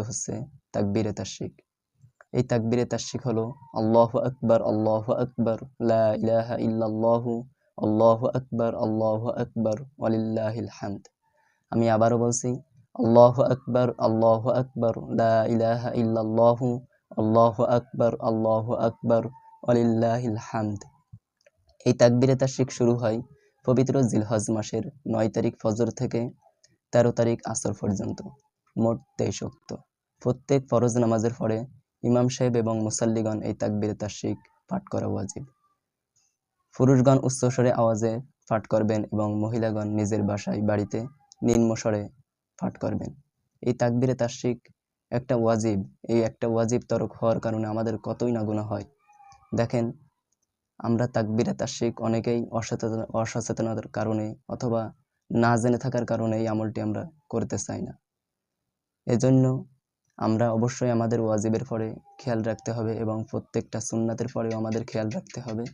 হচ্ছে তাকবীরে তাশরিক। এই তাকবীরে তাশরিক হলো আল্লাহু আকবার, আল্লাহু আকবার, লা ইলাহা ইল্লাল্লাহু, আল্লাহু আকবার ওয়ালিল্লাহিল হামদ। আমি আবারও বলছি, আল্লাহু আকবার, লা ইলাহা ইল্লাল্লাহু, আল্লাহু আকবার ওয়ালিল্লাহিল হামদ। এই তাকবীরে তাশরিক শুরু হয় পবিত্র জিলহজ মাসের 9 তারিখ ফজর থেকে 13 তারিখ আসর পর্যন্ত, মোট 23 ওয়াক্ত। প্রত্যেক ফরজ নামাজের পরে ইমাম সাহেব এবং মুসাল্লিগণ এই তাকবীরে তাশরিক পাঠ করা ওয়াজিব। পুরুষগণ উচ্চস্বরে আওয়াজে পাঠ করবেন এবং মহিলাগণ নিজের বাসায় বাড়িতে নিম্ন স্বরে পাঠ করবেন। এই তাকবীরে তাশরিক একটা ওয়াজিব। এই একটা ওয়াজিব তরক হওয়ার কারণে আমাদের কতই না গুনাহ হয়। দেখেন, আমরা তাকবীরে তাশরিক অনেকেই অসচেতনতার কারণে অথবা না জেনে থাকার কারণে এই আমলটি আমরা করতে চাই না। এজন্য আমরা অবশ্যই আমাদের ওয়াজিবের পরে খেয়াল রাখতে হবে এবং প্রত্যেকটা সুন্নাতের পরেও আমাদের খেয়াল রাখতে হবে